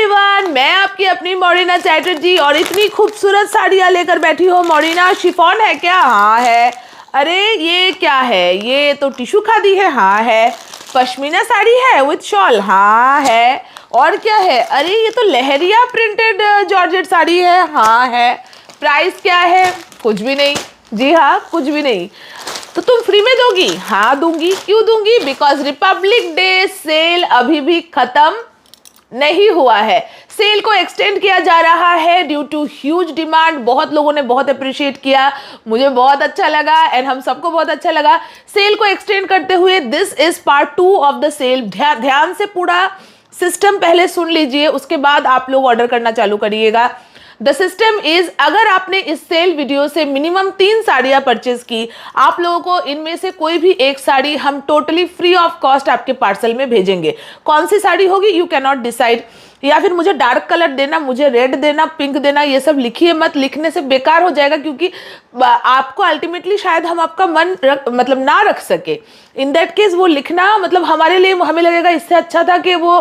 Everyone, मैं आपकी अपनी मोरिना चैटर्जी और इतनी खूबसूरत साड़ियाँ लेकर बैठी हूँ। मोरिना शिफॉन है क्या? हाँ है। अरे ये क्या है? ये तो टिश्यू खादी है। हाँ है। पश्मीना साड़ी है विथ शॉल। हाँ है। और क्या है? अरे ये तो लहरिया प्रिंटेड जॉर्जेट साड़ी है। हाँ है। प्राइस क्या है? कुछ भी नहीं। जी हाँ, कुछ भी नहीं। तो तुम फ्री में दोगी? हाँ दूंगी। क्यों दूंगी? बिकॉज रिपब्लिक डे सेल अभी भी खत्म नहीं हुआ है। सेल को एक्सटेंड किया जा रहा है ड्यू टू ह्यूज डिमांड। बहुत लोगों ने बहुत अप्रिशिएट किया, मुझे बहुत अच्छा लगा एंड हम सबको बहुत अच्छा लगा। सेल को एक्सटेंड करते हुए this is part 2 of the sale. ध्यान से पूरा सिस्टम पहले सुन लीजिए, उसके बाद आप लोग ऑर्डर करना चालू करिएगा। द सिस्टम इज, अगर आपने इस सेल वीडियो से मिनिमम 3 साड़ियां परचेज की, आप लोगों को इनमें से कोई भी एक साड़ी हम टोटली फ्री ऑफ कॉस्ट आपके पार्सल में भेजेंगे। कौन सी साड़ी होगी यू कैन नॉट डिसाइड, या फिर मुझे डार्क कलर देना, मुझे रेड देना, पिंक देना, ये सब लिखिए मत। लिखने से बेकार हो जाएगा, क्योंकि आपको अल्टीमेटली शायद हम आपका मन मतलब ना रख सके। इन दैट केस वो लिखना मतलब हमारे लिए, हमें लगेगा इससे अच्छा था कि वो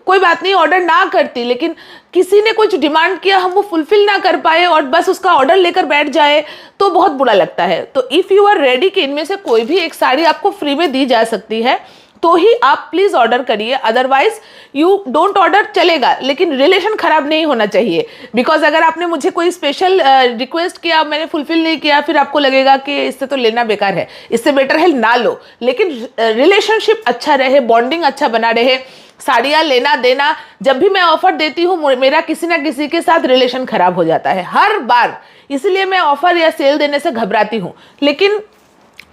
कोई बात नहीं ऑर्डर ना करती, लेकिन किसी ने कुछ डिमांड किया, हम वो फुलफिल ना कर पाए और बस उसका ऑर्डर लेकर बैठ जाए तो बहुत बुरा लगता है। तो इफ़ यू आर रेडी कि इनमें से कोई भी एक साड़ी आपको फ्री में दी जा सकती है, तो ही आप प्लीज ऑर्डर करिए। अदरवाइज यू डोंट ऑर्डर, चलेगा, लेकिन रिलेशन खराब नहीं होना चाहिए। बिकॉज अगर आपने मुझे कोई स्पेशल रिक्वेस्ट किया, मैंने फुलफिल नहीं किया, फिर आपको लगेगा कि इससे तो लेना बेकार है, इससे बेटर है ना लो। लेकिन रिलेशनशिप अच्छा रहे, बॉन्डिंग अच्छा बना रहे। साड़ियाँ लेना देना, जब भी मैं ऑफर देती हूँ मेरा किसी ना किसी के साथ रिलेशन खराब हो जाता है हर बार, इसलिए मैं ऑफर या सेल देने से घबराती हूँ। लेकिन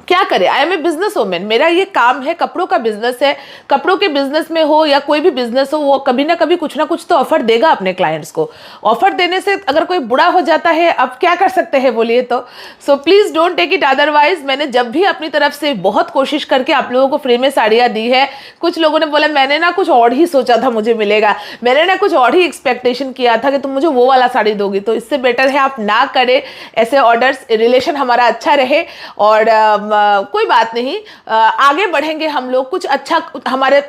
क्या करें, I am a business woman, मेरा ये काम है, कपड़ों का बिजनेस है। कपड़ों के बिजनेस में हो या कोई भी बिजनेस हो, वो कभी ना कभी कुछ ना कुछ तो ऑफर देगा अपने क्लाइंट्स को। ऑफर देने से अगर कोई बुरा हो जाता है, अब क्या कर सकते हैं बोलिए तो। So please don't take it otherwise. मैंने जब भी अपनी तरफ से बहुत कोशिश करके आप लोगों को फ्री में साड़ियाँ दी है। कुछ लोगों ने बोला मैंने ना कुछ और ही सोचा था मुझे मिलेगा, मैंने ना कुछ और ही एक्सपेक्टेशन किया था कि तुम मुझे वो वाला साड़ी दोगी। तो इससे बेटर है आप ना करें ऐसे ऑर्डर्स, रिलेशन हमारा अच्छा रहे। और कोई बात नहीं, आगे बढ़ेंगे हम लोग, कुछ अच्छा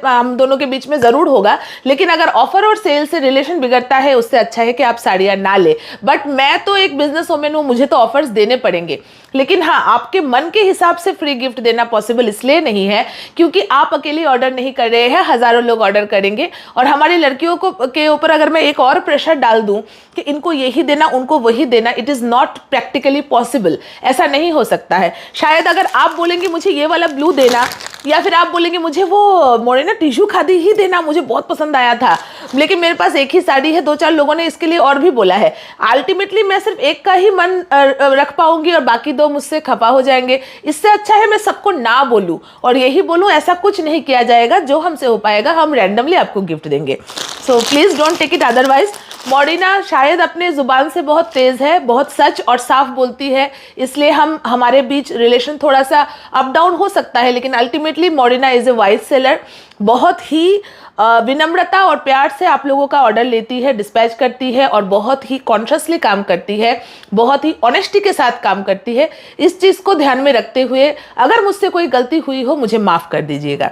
हम दोनों के बीच में जरूर होगा। लेकिन अगर ऑफर और सेल से रिलेशन बिगड़ता है, उससे अच्छा है कि आप साड़ियां ना ले। बट मैं तो एक बिजनेस वुमेन हूं, मुझे तो ऑफर्स देने पड़ेंगे। लेकिन हाँ, आपके मन के हिसाब से फ्री गिफ्ट देना पॉसिबल इसलिए नहीं है क्योंकि आप अकेले ऑर्डर नहीं कर रहे हैं, हजारों लोग ऑर्डर करेंगे। और हमारी लड़कियों के ऊपर अगर मैं एक और प्रेशर डाल दूं कि इनको यही देना, उनको वही देना, it is not practically possible. ऐसा नहीं हो सकता है। शायद अगर आप बोलेंगे मुझे ये वाला ब्लू देना, या फिर आप बोलेंगे मुझे वो मोरिना टिश्यू खादी ही देना, मुझे बहुत पसंद आया था, लेकिन मेरे पास एक ही साड़ी है, 2-4 लोगों ने इसके लिए और भी बोला है, अल्टीमेटली मैं सिर्फ एक का ही मन रख पाऊंगी और बाकी 2 मुझसे खफा हो जाएंगे। इससे अच्छा है मैं सबको ना बोलूं और यही बोलूं ऐसा कुछ नहीं किया जाएगा, जो हमसे हो पाएगा हम रैंडमली आपको गिफ्ट देंगे। So please don't take it otherwise. Morina शायद अपने जुबान से बहुत तेज है, बहुत सच और साफ बोलती है, इसलिए हमारे बीच रिलेशन थोड़ा सा अप डाउन हो सकता है, लेकिन ultimately Morina is a wise seller. बहुत ही विनम्रता और प्यार से आप लोगों का ऑर्डर लेती है, डिस्पैच करती है और बहुत ही कॉन्शियसली काम करती है, बहुत ही ऑनेस्टी के साथ काम करती है। इस चीज़ को ध्यान में रखते हुए अगर मुझसे कोई गलती हुई हो, मुझे माफ़ कर दीजिएगा।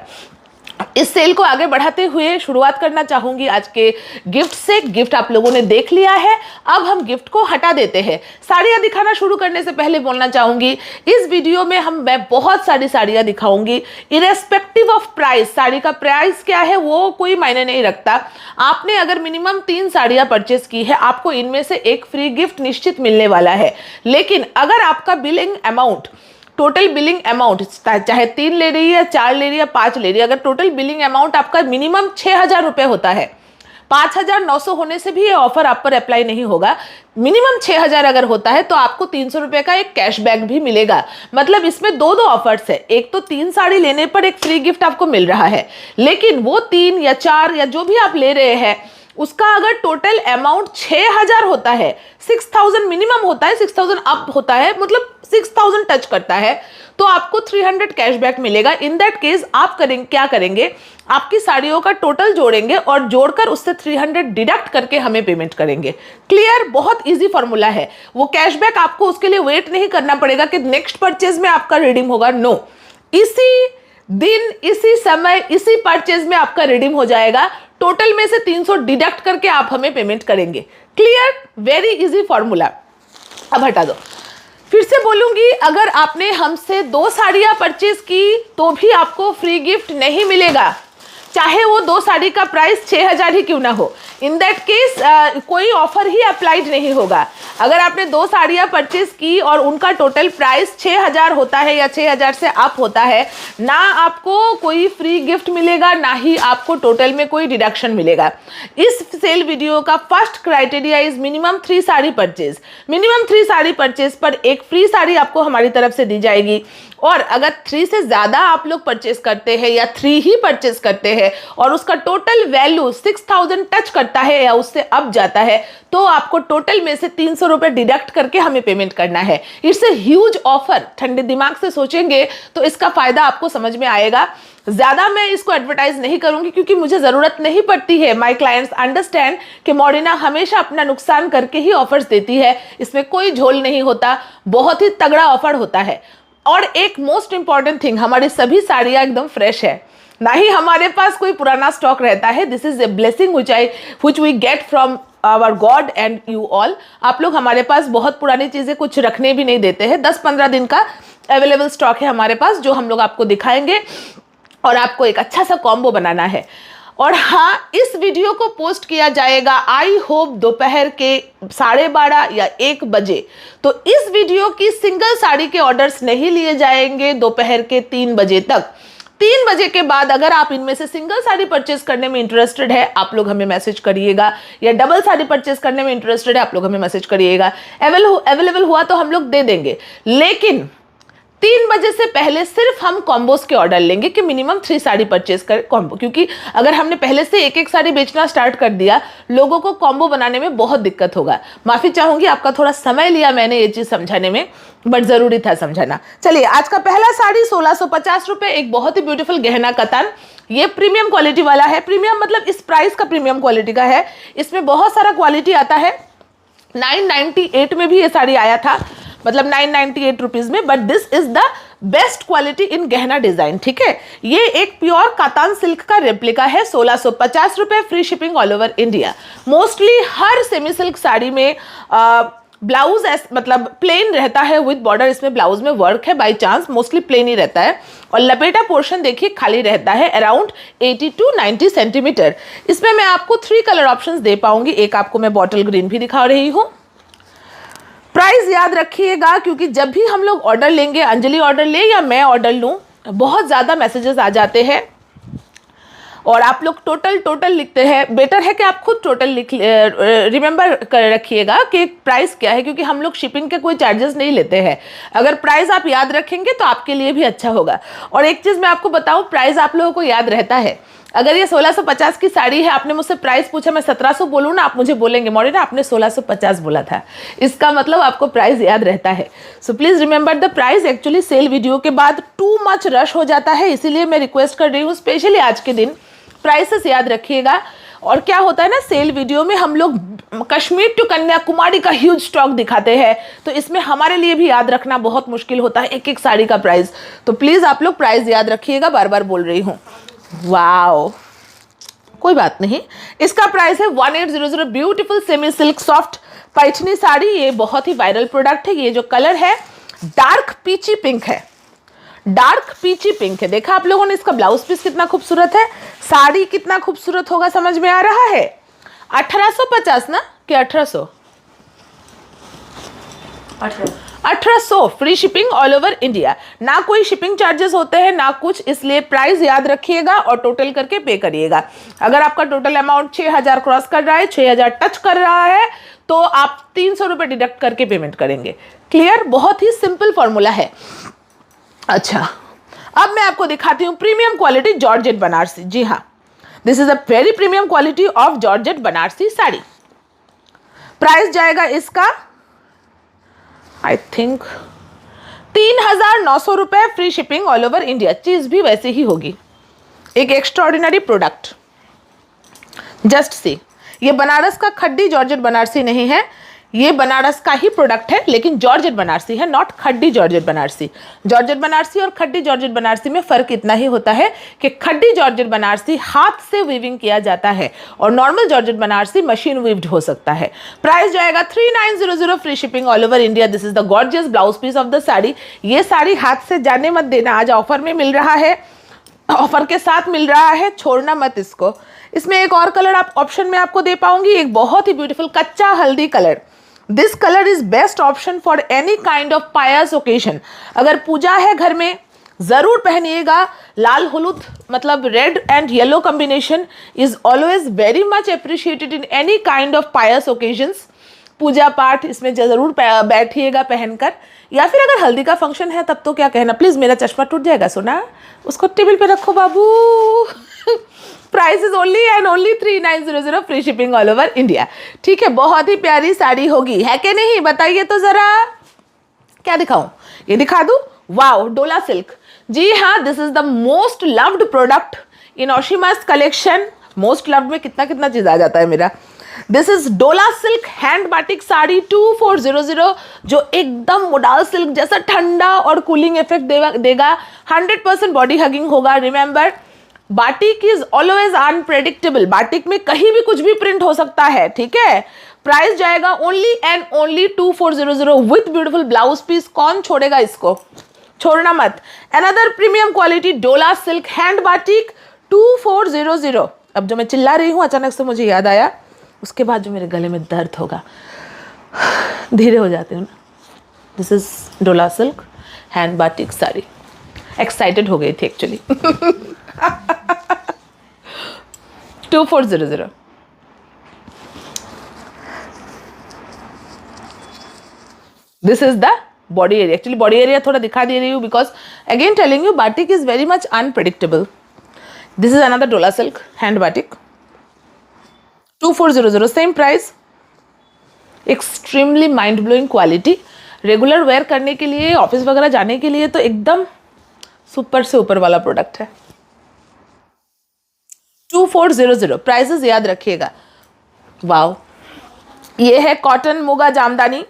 इस सेल को आगे बढ़ाते हुए शुरुआत करना चाहूंगी आज के गिफ्ट से। गिफ्ट आप लोगों ने देख लिया है, अब हम गिफ्ट को हटा देते हैं। साड़ियां दिखाना शुरू करने से पहले बोलना चाहूंगी, इस वीडियो में मैं बहुत सारी साड़ियां दिखाऊंगी, इरेस्पेक्टिव ऑफ प्राइस। साड़ी का प्राइस क्या है वो कोई मायने नहीं रखता। आपने अगर मिनिमम 3 साड़ियां परचेस की है, आपको इनमें से एक फ्री गिफ्ट निश्चित मिलने वाला है। लेकिन अगर आपका billing amount, total billing amount, चाहे 3 ले रही है, 4 ले रही है, 5 ले रही है, अगर टोटल बिलिंग अमाउंट आपका मिनिमम 6,000 रुपए होता है, 5,900 होने से भी ये ऑफर आप पर अप्लाई नहीं होगा। मिनिमम 6,000 अगर होता है तो आपको 300 रुपए का एक कैशबैक भी मिलेगा। मतलब इसमें दो ऑफर्स है, एक तो 3 साड़ी लेने पर एक फ्री गिफ्ट आपको मिल रहा है, लेकिन वो 3 या 4 या जो भी आप ले रहे हैं, उसका अगर टोटल अमाउंट 6,000 होता है, 6,000 मिनिमम होता है, 6,000 अप होता है, मतलब 6,000 टच करता है, तो आपको 300 कैशबैक मिलेगा। इन दैट केस आप क्या करेंगे, आपकी साड़ियों का टोटल जोड़ेंगे और जोड़कर उससे 300 डिडक्ट करके हमें पेमेंट करेंगे। क्लियर? बहुत इजी फॉर्मूला है। वो कैशबैक आपको उसके लिए वेट नहीं करना पड़ेगा कि नेक्स्ट परचेज में आपका रिडीम होगा। नो, इसी दिन, इसी समय, इसी परचेज में आपका रिडीम हो जाएगा। टोटल में से 300 डिडक्ट करके आप हमें पेमेंट करेंगे। क्लियर? Very easy formula. अब हटा दो, फिर से बोलूंगी, अगर आपने हमसे 2 साड़ियां परचेज की तो भी आपको फ्री गिफ्ट नहीं मिलेगा, चाहे वो 2 साड़ी का प्राइस 6000 ही क्यों ना हो। इन दैट केस कोई ऑफर ही अप्लाइड नहीं होगा। अगर आपने 2 साड़ियाँ परचेज की और उनका टोटल प्राइस 6000 होता है या 6000 से अप होता है, ना आपको कोई फ्री गिफ्ट मिलेगा, ना ही आपको टोटल में कोई डिडक्शन मिलेगा। इस सेल वीडियो का first criteria is minimum 3 sari purchase. Minimum 3 sari purchase पर एक फ्री साड़ी आपको हमारी तरफ से दी जाएगी। और अगर 3 से ज़्यादा आप लोग परचेज करते हैं या 3 ही परचेज करते हैं और उसका टोटल वैल्यू 6000 टच करता है या उससे अप जाता है, तो आपको टोटल में से 300 रुपये डिडक्ट करके हमें पेमेंट करना है। It's a huge offer. ठंडे दिमाग से सोचेंगे तो इसका फ़ायदा आपको समझ में आएगा। ज़्यादा मैं इसको एडवर्टाइज नहीं करूंगी क्योंकि मुझे ज़रूरत नहीं पड़ती है। माय क्लाइंट्स अंडरस्टैंड कि मॉरिना हमेशा अपना नुकसान करके ही ऑफर्स देती है, इसमें कोई झोल नहीं होता, बहुत ही तगड़ा ऑफर होता है। और एक मोस्ट इंपॉर्टेंट थिंग, हमारी सभी साड़ियाँ एकदम फ्रेश है, ना ही हमारे पास कोई पुराना स्टॉक रहता है। This is a blessing which we get from our God and you all। आप लोग हमारे पास बहुत पुरानी चीज़ें कुछ रखने भी नहीं देते हैं। 10-15 दिन का अवेलेबल स्टॉक है हमारे पास, जो हम लोग आपको दिखाएंगे और आपको एक अच्छा सा कॉम्बो बनाना है। और हाँ, इस वीडियो को पोस्ट किया जाएगा आई होप दोपहर के 12:30 या 1 बजे। तो इस वीडियो की सिंगल साड़ी के ऑर्डर्स नहीं लिए जाएंगे दोपहर के 3 बजे तक। 3 बजे के बाद अगर आप इनमें से सिंगल साड़ी परचेज करने में इंटरेस्टेड है, आप लोग हमें मैसेज करिएगा, या डबल साड़ी परचेज करने में इंटरेस्टेड है, आप लोग हमें मैसेज करिएगा। अवेलेबल हुआ तो हम लोग दे देंगे, लेकिन 3 बजे से पहले सिर्फ हम कॉम्बोस के ऑर्डर लेंगे कि मिनिमम 3 साड़ी परचेज कर कॉम्बो, क्योंकि अगर हमने पहले से एक साड़ी बेचना स्टार्ट कर दिया, लोगों को कॉम्बो बनाने में बहुत दिक्कत होगा। माफ़ी चाहूँगी, आपका थोड़ा समय लिया मैंने ये चीज़ समझाने में, बट ज़रूरी था समझाना। चलिए, आज का पहला साड़ी 1650 रुपये, एक बहुत ही ब्यूटीफुल गहना कतान। ये प्रीमियम क्वालिटी वाला है। प्रीमियम मतलब इस प्राइस का प्रीमियम क्वालिटी का है। इसमें बहुत सारा क्वालिटी आता है। 998 में भी ये साड़ी आया था, मतलब 998 रुपीज़ में, but this is the best quality in gehna design. ठीक है, ये एक प्योर कातान सिल्क का रेप्लिका है। 1650 रुपये, free shipping all over India. Mostly हर सेमी सिल्क साड़ी में ब्लाउज मतलब प्लेन रहता है विद बॉर्डर। इसमें ब्लाउज में वर्क है, बाई चांस मोस्टली प्लेन ही रहता है। और लपेटा पोर्शन देखिए खाली रहता है, अराउंड 80 to 90 सेंटीमीटर। इसमें मैं आपको 3 कलर ऑप्शंस दे पाऊंगी। एक आपको मैं बॉटल ग्रीन भी दिखा रही हूँ। प्राइस याद रखिएगा, क्योंकि जब भी हम लोग ऑर्डर लेंगे, अंजलि ऑर्डर ले या मैं ऑर्डर लूँ, बहुत ज़्यादा मैसेजेस आ जाते हैं और आप लोग टोटल लिखते हैं। बेटर है कि आप खुद टोटल रिमेंबर कर रखिएगा कि प्राइस क्या है, क्योंकि हम लोग शिपिंग के कोई चार्जेस नहीं लेते हैं। अगर प्राइस आप याद रखेंगे तो आपके लिए भी अच्छा होगा। और एक चीज़ मैं आपको बताऊँ, प्राइस आप लोगों को याद रहता है। अगर ये 1650 की साड़ी है, आपने मुझसे प्राइस पूछा, मैं 1700 बोलूँ ना, आप मुझे बोलेंगे मॉरिना आपने 1650 बोला था। इसका मतलब आपको प्राइस याद रहता है। So please remember the price. Actually sale video के बाद टू मच रश हो जाता है, इसीलिए मैं रिक्वेस्ट कर रही हूँ स्पेशली आज के दिन प्राइसेस याद रखिएगा। और क्या होता है ना, सेल वीडियो में हम लोग कश्मीर टू कन्याकुमारी का ह्यूज स्टॉक दिखाते हैं, तो इसमें हमारे लिए भी याद रखना बहुत मुश्किल होता है एक साड़ी का प्राइस। तो प्लीज़ आप लोग प्राइस याद रखिएगा, बार बार बोल रही हूँ। वाओ, कोई बात नहीं। इसका प्राइस है 1800। Beautiful semi silk soft Paithani sari. ये बहुत ही वायरल प्रोडक्ट है। ये जो कलर है डार्क पीची पिंक है, डार्क पीची पिंक है। देखा आप लोगों ने, इसका ब्लाउज पीस कितना खूबसूरत है, साड़ी कितना खूबसूरत होगा, समझ में आ रहा है। 1850 ना कि 1800? 1800, free shipping all over India. ना कोई शिपिंग चार्जेस होते हैं ना कुछ, इसलिए प्राइस याद रखिएगा और टोटल करके पे करिएगा। अगर आपका टोटल अमाउंट 6000 क्रॉस कर रहा है, 6000 टच कर रहा है, तो आप 300 रुपये डिडक्ट करके पेमेंट करेंगे। क्लियर? बहुत ही सिंपल फॉर्मूला है। अच्छा, अब मैं आपको दिखाती हूँ प्रीमियम क्वालिटी जॉर्जेट बनारसी। जी हाँ, this is a very premium quality of georgette Banarasi sari. Price जाएगा इसका आई थिंक 3900 रुपये, free shipping all over India. चीज़ भी वैसे ही होगी। एक एक्स्ट्राऑर्डिनरी प्रोडक्ट, जस्ट सी। ये बनारस का खड्डी जॉर्जेट बनारसी नहीं है, ये बनारस का ही प्रोडक्ट है, लेकिन जॉर्जेट बनारसी है, not khaddi georgette Banarasi. Georgette Banarasi और खड्डी जॉर्जेट बनारसी में फ़र्क इतना ही होता है कि खड्डी जॉर्जेट बनारसी हाथ से वीविंग किया जाता है और normal georgette Banarasi machine weaved हो सकता है। प्राइस जाएगा 3900, free shipping all over India. This is the gorgeous blouse piece of the sari. ये साड़ी हाथ से जाने मत देना, आज ऑफर में मिल रहा है, ऑफर के साथ मिल रहा है, छोड़ना मत इसको। इसमें एक और कलर आप ऑप्शन में आपको दे पाऊंगी, एक बहुत ही ब्यूटीफुल कच्चा हल्दी colour. This colour is best option for any kind of pious occasion. अगर पूजा है घर में जरूर पहनिएगा। लाल हलूद मतलब red and yellow combination is always very much appreciated in any kind of pious occasions. पूजा पाठ इसमें जरूर बैठिएगा पहनकर, या फिर अगर हल्दी का फंक्शन है तब तो क्या कहना। प्लीज मेरा चश्मा टूट जाएगा सोना, उसको टेबल पे रखो बाबू। Price is only and only 3900, free shipping all over India. ठीक है, बहुत ही प्यारी साड़ी होगी, है कि नहीं बताइए तो जरा। क्या दिखाऊं, ये दिखा दूं? वाओ, डोला सिल्क। जी हाँ, this is the most loved product in Oshimas collection. Most loved में कितना कितना चीज आ जाता है मेरा। This is Dola silk hand batik sari 2400, जो एकदम मोडाल सिल्क जैसा ठंडा और कूलिंग इफेक्ट देगा। 100% बॉडी हगिंग होगा। Remember, batik is always unpredictable. Batik में कहीं भी कुछ भी प्रिंट हो सकता है, ठीक है। प्राइस जाएगा only and only 2400 with beautiful blouse piece. कौन छोड़ेगा इसको, छोड़ना मत। Another premium quality dola silk hand batik 2400। अब जो मैं चिल्ला रही हूँ अचानक से मुझे याद आया, उसके बाद जो मेरे गले में दर्द होगा, धीरे हो जाते हो ना। This is Dola silk hand batik sari. Excited हो गई थी actually. 2400। This is the body area. Actually body area थोड़ा दिखा दे रही हूँ because again telling you batik is very much unpredictable. This is another Dola silk hand batik 2400, same price. Extremely mind blowing quality. Regular wear करने के लिए, office वगैरह जाने के लिए तो एकदम सुपर से ऊपर वाला प्रोडक्ट है। 2400 प्राइसेस याद रखिएगा। वाओ, ये है cotton muga jamdani.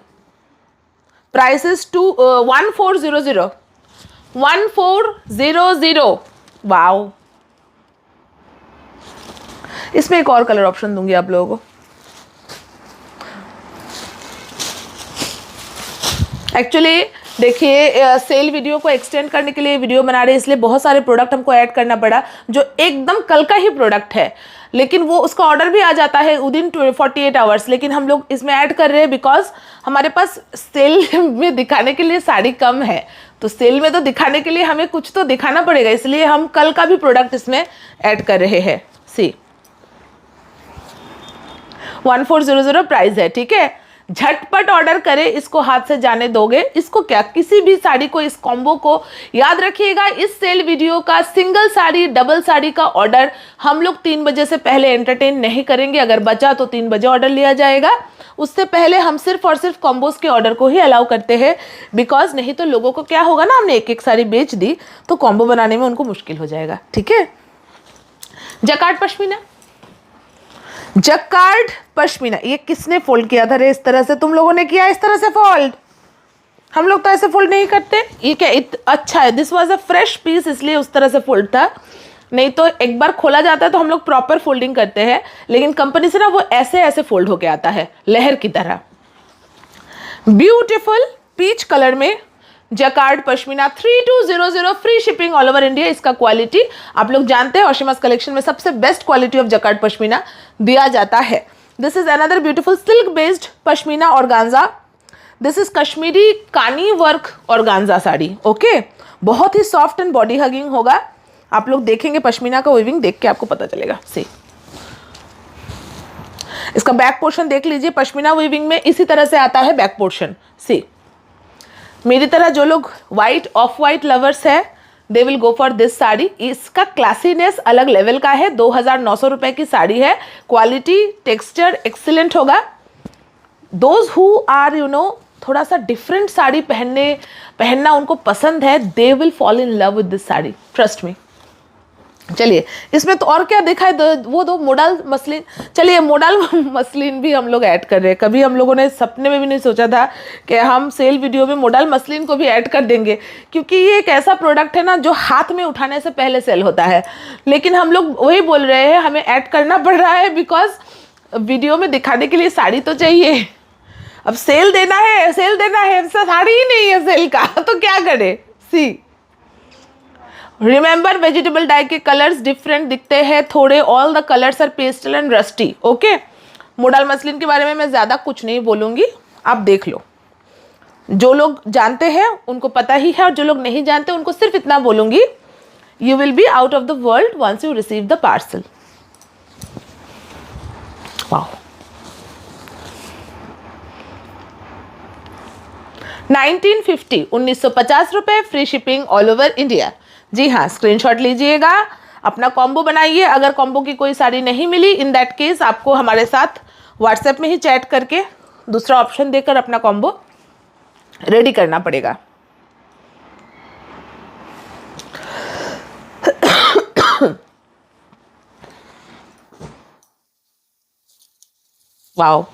Prices 1400। 1400। Wow, इसमें एक और कलर ऑप्शन दूंगी आप लोगों को। एक्चुअली देखिए, सेल वीडियो को एक्सटेंड करने के लिए वीडियो बना रहे हैं, इसलिए बहुत सारे प्रोडक्ट हमको ऐड करना पड़ा जो एकदम कल का ही प्रोडक्ट है, लेकिन वो उसका ऑर्डर भी आ जाता है विदिन 48 आवर्स। लेकिन हम लोग इसमें ऐड कर रहे हैं बिकॉज हमारे पास सेल में दिखाने के लिए साड़ी कम है, तो सेल में तो दिखाने के लिए हमें कुछ तो दिखाना पड़ेगा, इसलिए हम कल का भी प्रोडक्ट इसमें ऐड कर रहे हैं। सी 1400 प्राइस है, ठीक है। झटपट ऑर्डर करें, इसको हाथ से जाने दोगे। इसको क्या, किसी भी साड़ी को, इस कॉम्बो को याद रखिएगा। इस सेल वीडियो का सिंगल साड़ी, डबल साड़ी का ऑर्डर हम लोग 3 बजे से पहले एंटरटेन नहीं करेंगे। अगर बचा तो 3 बजे ऑर्डर लिया जाएगा, उससे पहले हम सिर्फ और सिर्फ कॉम्बोज के ऑर्डर को ही अलाउ करते हैं। बिकॉज नहीं तो लोगों को क्या होगा ना, हमने एक एक साड़ी बेच दी तो कॉम्बो बनाने में उनको मुश्किल हो जाएगा, ठीक है। जकार्ड पश्मीना, जकार्ड पश्मीना, ये किसने फोल्ड किया था रे? इस तरह से तुम लोगों ने किया, इस तरह से फोल्ड? हम लोग तो ऐसे फोल्ड नहीं करते। ये क्या अच्छा है, this was a fresh piece इसलिए उस तरह से फोल्ड था, नहीं तो एक बार खोला जाता है तो हम लोग प्रॉपर फोल्डिंग करते हैं, लेकिन कंपनी से ना वो ऐसे ऐसे फोल्ड होके आता है लहर की तरह। ब्यूटीफुल पीच कलर में jacquard pashmina 3200, free shipping all over India. इसका क्वालिटी आप लोग जानते हैं, ओशिमास कलेक्शन में सबसे best quality of jacquard pashmina दिया जाता है। This is another beautiful silk based pashmina organza. This is Kashmiri Kani work organza sari, okay. बहुत ही सॉफ्ट एंड बॉडी हगिंग होगा। आप लोग देखेंगे पश्मीना का वीविंग, देख के आपको पता चलेगा। सी, इसका बैक पोर्शन देख लीजिए, पश्मीना वीविंग में इसी तरह से आता है बैक पोर्शन। सी, मेरी तरह जो लोग वाइट, ऑफ वाइट लवर्स है, they will go for this sari. इसका क्लासीनेस अलग लेवल का है। 2900 रुपए की साड़ी है। क्वालिटी, टेक्सचर एक्सीलेंट होगा। दोज हु आर थोड़ा सा डिफरेंट साड़ी पहनना उनको पसंद है, they will fall in love with this sari, trust me. चलिए इसमें तो और क्या देखा है, वो दो मोडल मसलिन। चलिए मोडल मसलिन भी हम लोग ऐड कर रहे हैं। कभी हम लोगों ने सपने में भी नहीं सोचा था कि हम सेल वीडियो में मोडल मसलिन को भी ऐड कर देंगे, क्योंकि ये एक ऐसा प्रोडक्ट है ना जो हाथ में उठाने से पहले सेल होता है। लेकिन हम लोग वही बोल रहे हैं, हमें ऐड करना पड़ रहा है बिकॉज वीडियो में दिखाने के लिए साड़ी तो चाहिए। अब सेल देना है, सेल देना है, साड़ी ही नहीं है सेल का, तो क्या करें। सी रिमेंबर वेजिटेबल डाई के कलर्स डिफरेंट दिखते हैं थोड़े, all the colours are pastel and rusty. Okay, modal muslin के बारे में मैं ज़्यादा कुछ नहीं बोलूँगी, आप देख लो। जो लोग जानते हैं उनको पता ही है, और जो लोग नहीं जानते उनको सिर्फ इतना बोलूँगी, you will be out of the world once you receive the parcel. Wow, 1950 1950 रुपये, free shipping all over India. जी हाँ, स्क्रीनशॉट लीजिएगा, अपना कॉम्बो बनाइए। अगर कॉम्बो की कोई साड़ी नहीं मिली, इन दैट केस आपको हमारे साथ व्हाट्सएप में ही चैट करके दूसरा ऑप्शन देकर अपना कॉम्बो रेडी करना पड़ेगा। Wow,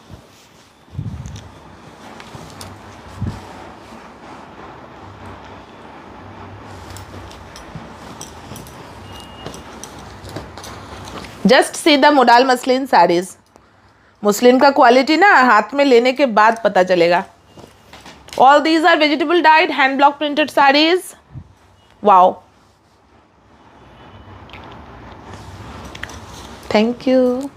just see the modal muslin saris. Muslin का क्वालिटी ना हाथ में लेने के बाद पता चलेगा। All these are vegetable dyed hand block printed saris. Wow, thank you.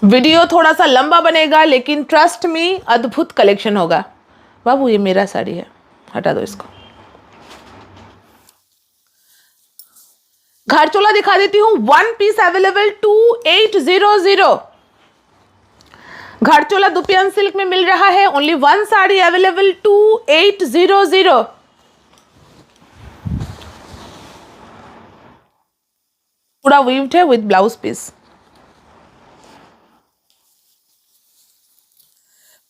Video थोड़ा सा लंबा बनेगा, लेकिन ट्रस्ट मी अद्भुत कलेक्शन होगा। बाबू ये मेरा साड़ी है, हटा दो इसको। घर चोला दिखा देती हूँ, 1 पीस अवेलेबल 2800। घर चोला दुपियन सिल्क में मिल रहा है, ओनली 1 साड़ी अवेलेबल 2800। पूरा वीव्ड है with blouse piece.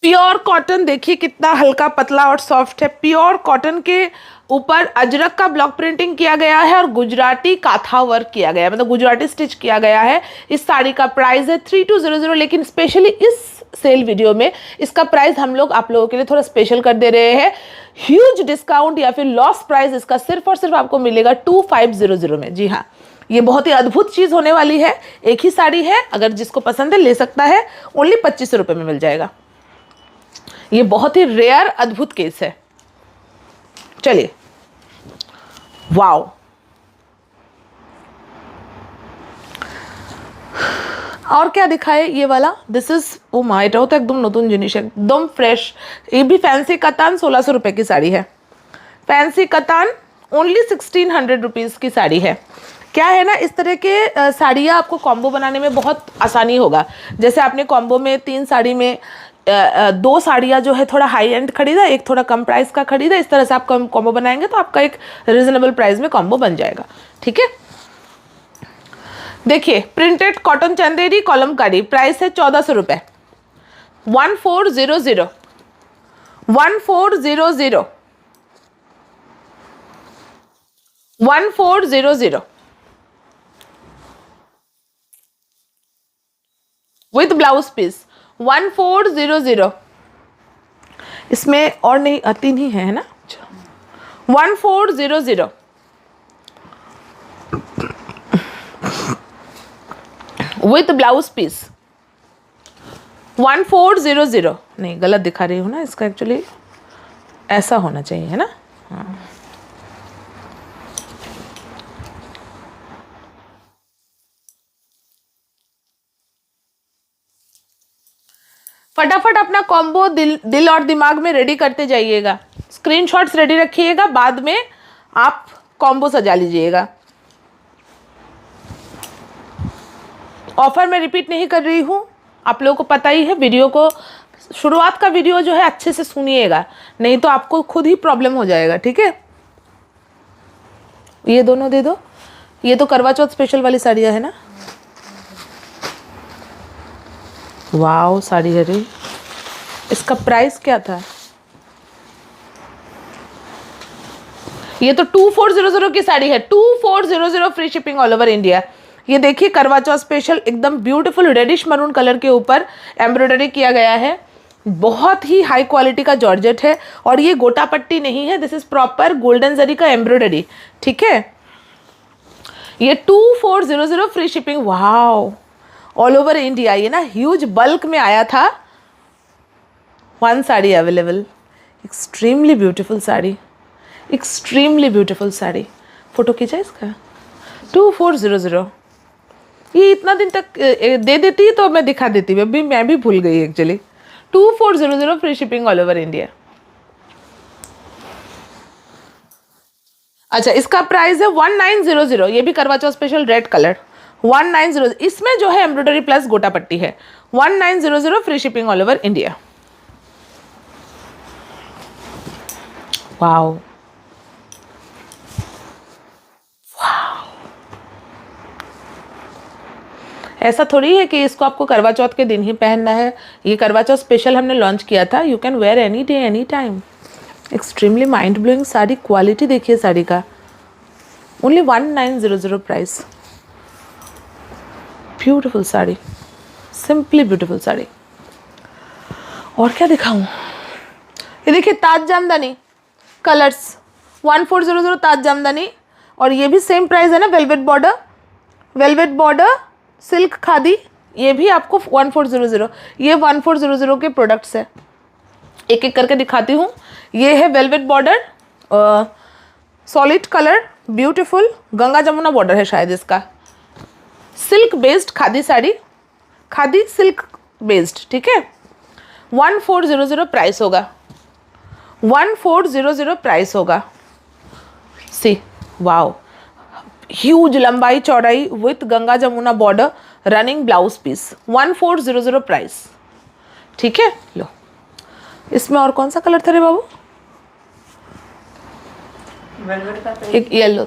Pure cotton देखिए कितना हल्का पतला और सॉफ्ट है। प्योर कॉटन के ऊपर अजरक का ब्लॉक प्रिंटिंग किया गया है और गुजराती काथा वर्क किया गया है, मतलब गुजराती स्टिच किया गया है। इस साड़ी का प्राइस है 3200, लेकिन स्पेशली इस सेल वीडियो में इसका प्राइस हम लोग आप लोगों के लिए थोड़ा स्पेशल कर दे रहे हैं। ह्यूज डिस्काउंट या फिर लॉस प्राइस इसका सिर्फ और सिर्फ आपको मिलेगा 2500 में। जी हाँ, ये बहुत ही अद्भुत चीज़ होने वाली है। एक ही साड़ी है, अगर जिसको पसंद है ले सकता है, ओनली 2500 रुपये में मिल जाएगा। ये बहुत ही रेयर अद्भुत केस है। चलिए, वाओ, और क्या दिखाए ये वाला। दिस इज ओ माय, এটা तो एकदम नतून जिनिस, एकदम फ्रेश। ये भी फैंसी कतान 1600 रुपये की साड़ी है। फैंसी कतान ओनली 1600 रुपीज़ की साड़ी है। क्या है ना, इस तरह के साड़ियाँ आपको कॉम्बो बनाने में बहुत आसानी होगा। जैसे आपने कॉम्बो में 3 साड़ी में 2 साड़ियाँ जो है थोड़ा हाई एंड खरीदा, एक थोड़ा कम प्राइस का खरीदा, इस तरह से आप कॉम्बो बनाएंगे तो आपका एक रिजनेबल प्राइस में कॉम्बो बन जाएगा। ठीक है, देखिए प्रिंटेड कॉटन चंदेरी कॉलमकारी, प्राइस है 1400 रुपये। 1400 1400 1400 विथ ब्लाउज पीस 1400। इसमें और नहीं, 3 ही है ना। 1400 विथ ब्लाउज पीस 1400। नहीं, गलत दिखा रही हूँ ना, इसका एक्चुअली ऐसा होना चाहिए, है ना। हाँ, फटाफट अपना कॉम्बो दिल और दिमाग में रेडी करते जाइएगा। स्क्रीनशॉट्स रेडी रखिएगा, बाद में आप कॉम्बो सजा लीजिएगा। ऑफर में रिपीट नहीं कर रही हूँ, आप लोगों को पता ही है। वीडियो को, शुरुआत का वीडियो जो है अच्छे से सुनिएगा, नहीं तो आपको खुद ही प्रॉब्लम हो जाएगा। ठीक है, ये दोनों दे दो। ये तो करवा चौथ स्पेशल वाली साड़ियाँ है ना। वाओ साड़ी है रे। इसका प्राइस क्या था? ये तो 2400 की साड़ी है, 2400 free shipping all over India. ये देखिए करवा चौथ स्पेशल एकदम ब्यूटीफुल रेडिश मरून कलर के ऊपर एम्ब्रॉयडरी किया गया है। बहुत ही हाई क्वालिटी का जॉर्जेट है और ये गोटा पट्टी नहीं है, दिस इज प्रॉपर गोल्डन जरी का एम्ब्रॉयडरी। ठीक है, ये 2400 free shipping. Wow all over India. ये ना ह्यूज बल्क में आया था। One sari available. Extremely beautiful sari, extremely beautiful sari. Photo खींचा इसका। 2400। ये इतना दिन तक दे देती तो मैं दिखा देती, अभी मैं भी भूल गई actually. 2400 free shipping all over India. अच्छा, इसका प्राइस है 1900। ये भी करवा चौथ स्पेशल रेड कलर 1900। इसमें जो है एम्ब्रॉयडरी प्लस गोटा पट्टी है। 1900 free shipping all over India. Wow, ऐसा थोड़ी है कि इसको आपको करवा चौथ के दिन ही पहनना है। ये करवा चौथ स्पेशल हमने लॉन्च किया था। You can wear any day any time. Extremely mind blowing sari. Quality देखिए साड़ी का। Only 1900 price. Beautiful sari, simply beautiful sari. और क्या दिखाऊं? ये देखिए ताज जामदानी कलर्स 1400 ताज जामदानी। और ये भी सेम प्राइस है ना, velvet border, velvet border silk khadi. ये भी आपको 1400। ये 1400 के प्रोडक्ट्स है। एक एक करके दिखाती हूँ। ये है velvet border, solid colour, beautiful Ganga Jamuna border है शायद इसका। Silk based khadi sari, khadi silk based. ठीक है, 1400 प्राइस होगा। 1400 प्राइस होगा। सी वाओ, ह्यूज लंबाई चौड़ाई with Ganga Jamuna border, running blouse piece. 1400 price. ठीक है, लो इसमें और कौन सा कलर था रे बाबू? एक येलो।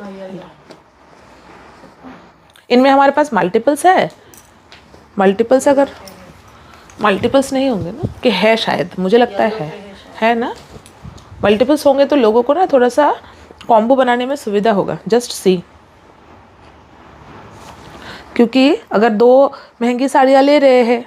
इनमें हमारे पास मल्टीपल्स है। मल्टीपल्स अगर मल्टीपल्स नहीं होंगे ना, कि है शायद, मुझे लगता है ना। मल्टीपल्स होंगे तो लोगों को ना थोड़ा सा कॉम्बो बनाने में सुविधा होगा। जस्ट सी, क्योंकि अगर दो महंगी साड़ियाँ ले रहे हैं।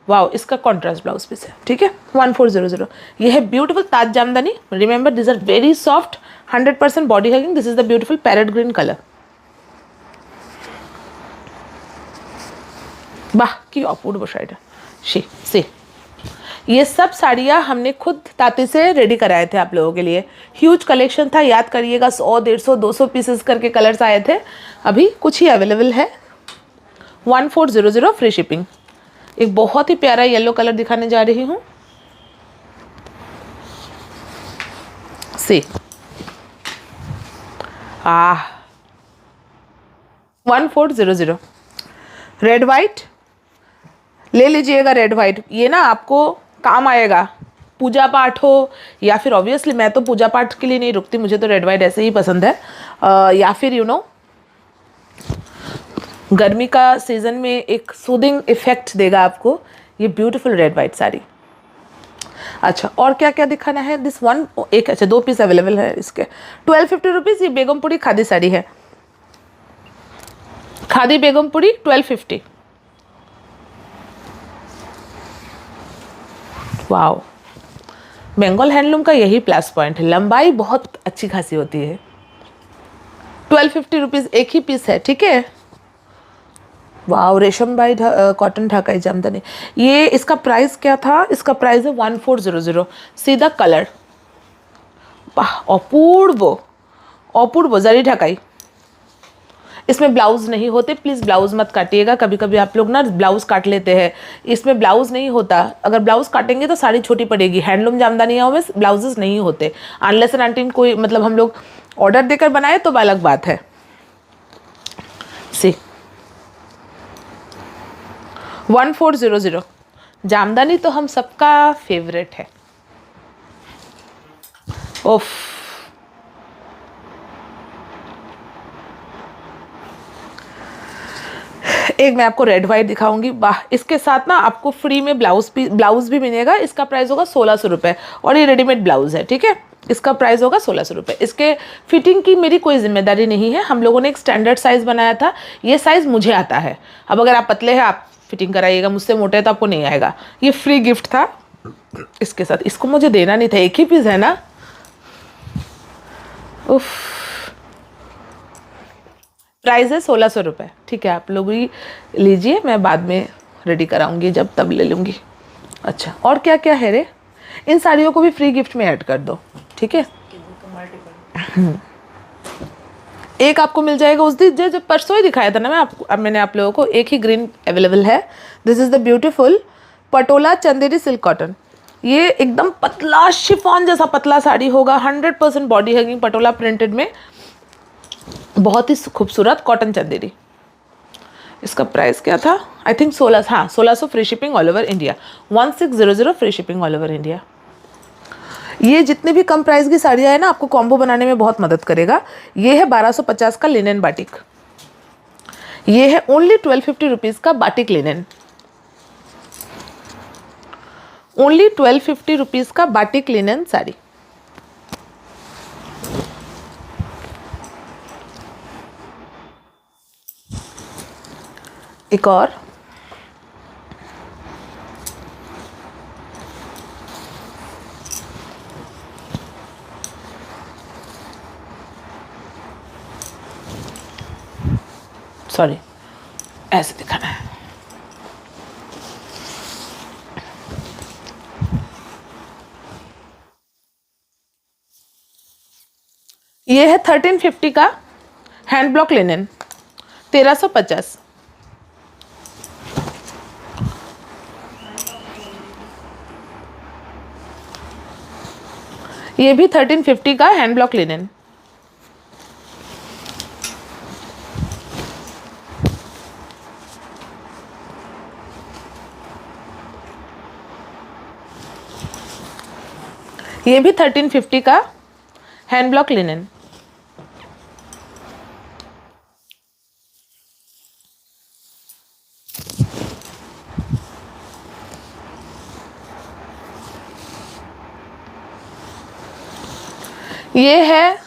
वाओ, इसका कॉन्ट्रास्ट ब्लाउज पीस है। ठीक है, 1400। ये है beautiful Taj Jamdani. Remember this are very soft, 100% body hugging. This is the beautiful parrot green colour. वाह की अपूर्व साड़ी। सी ये सब साड़ियाँ हमने खुद तांती से रेडी कराए थे आप लोगों के लिए। ह्यूज कलेक्शन था, याद करिएगा। 100, 150, 200 पीसेस करके कलर्स आए थे। अभी कुछ ही अवेलेबल है। 1400 फ्री शिपिंग। एक बहुत ही प्यारा येलो कलर दिखाने जा रही हूँ। सी 1400 रेड वाइट ले लीजिएगा। रेड वाइट ये ना आपको काम आएगा, पूजा पाठ हो या फिर ऑब्वियसली मैं तो पूजा पाठ के लिए नहीं रुकती, मुझे तो रेड वाइट ऐसे ही पसंद है। या फिर यू नो गर्मी का सीज़न में एक सूदिंग इफेक्ट देगा आपको ये ब्यूटीफुल रेड वाइट साड़ी। अच्छा, और क्या क्या दिखाना है? दिस वन एक, अच्छा 2 पीस अवेलेबल है इसके। 1250 रुपीज़। ये बेगमपुरी खादी साड़ी है। खादी बेगमपुरी 1250। वाओ, बंगाल हैंडलूम का यही प्लस पॉइंट है, लंबाई बहुत अच्छी खासी होती है। 1250 रुपीज़ एक ही पीस है। ठीक है, वाओ, रेशम बाई कॉटन ढाकाई जामदानी। ये इसका प्राइस क्या था? इसका प्राइस है 1400। सीधा कलर, वाह अपूर्व अपूर्व जरी ढाकाई। इसमें ब्लाउज नहीं होते, प्लीज़ ब्लाउज मत काटिएगा। कभी कभी आप लोग ना ब्लाउज काट लेते हैं, इसमें ब्लाउज नहीं होता। अगर ब्लाउज काटेंगे तो साड़ी छोटी पड़ेगी। हैंडलूम जामदानियों में ब्लाउजेस नहीं होते, अनलेस एंड अनटिल कोई मतलब हम लोग ऑर्डर देकर बनाए तो अलग बात है। सी 1400 जामदानी तो हम सबका फेवरेट है। ओफ, एक मैं आपको रेड वाइट दिखाऊंगी। वाह, इसके साथ ना आपको फ्री में ब्लाउज भी मिलेगा। इसका प्राइस होगा 1600 रुपये और ये रेडीमेड ब्लाउज है, ठीक है। इसका प्राइस होगा 1600 रुपये। इसके फिटिंग की मेरी कोई जिम्मेदारी नहीं है, हम लोगों ने एक स्टैंडर्ड साइज़ बनाया था, ये साइज़ मुझे आता है। अब अगर आप पतले हैं आप फिटिंग कराइएगा, मुझसे मोटे तो आपको नहीं आएगा। ये फ्री गिफ्ट था इसके साथ, इसको मुझे देना नहीं था, एक ही पीस है ना। उफ, प्राइस है 1600 रुपये, ठीक है। आप लोग भी लीजिए, मैं बाद में रेडी कराऊंगी जब तब ले लूँगी। अच्छा, और क्या क्या है रे? इन साड़ियों को भी फ्री गिफ्ट में ऐड कर दो, ठीक है। एक आपको मिल जाएगा उस दिन जब परसों ही दिखाया था ना मैं आपको, अब मैंने आप लोगों को एक ही ग्रीन अवेलेबल है। This is the beautiful Patola Chanderi silk cotton. ये एकदम पतला शिफॉन जैसा पतला साड़ी होगा, 100% बॉडी हगिंग पटोला प्रिंटेड में, बहुत ही खूबसूरत कॉटन चंदेरी। इसका प्राइस क्या था? I think 1600 free shipping all over India, 1600 free shipping all over India. ये जितने भी कम प्राइस की साड़ियाँ हैं ना, आपको कॉम्बो बनाने में बहुत मदद करेगा। ये है 1250 का लिनन बाटिक, ये है ओनली 1250 रुपीज़ का बाटिक लिनन, ओनली 1250 रुपीज़ का बाटिक लिनन साड़ी। एक और, सॉरी ऐसे दिखाना है। ये है 1350 का हैंड ब्लॉक लिनन, 1350। ये भी 1350 का हैंड ब्लॉक लिनन। ये भी 1350 का हैंड ब्लॉक लिनन। ये है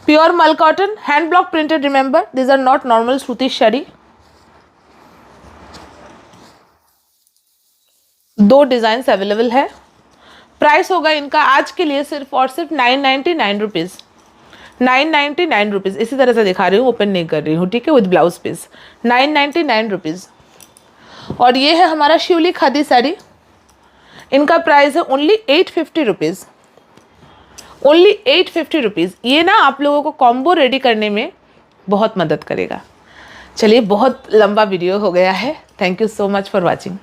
pure mul cotton hand block printed. Remember this are not normal सूती साड़ी। 2 डिजाइन अवेलेबल है। प्राइस होगा इनका आज के लिए सिर्फ और सिर्फ 999 रुपीज़, 999 रुपीज़। इसी तरह से दिखा रही हूँ, ओपन नहीं कर रही हूँ, ठीक है, विद ब्लाउज पीस, 999 रुपीज़। और ये है हमारा शिवली खादी साड़ी, इनका प्राइस है ओनली 850 रुपीज़, ओनली 850 रुपीज़। ये ना आप लोगों को कॉम्बो रेडी करने में बहुत मदद करेगा। चलिए, बहुत लंबा वीडियो हो गया है। Thank you so much for watching.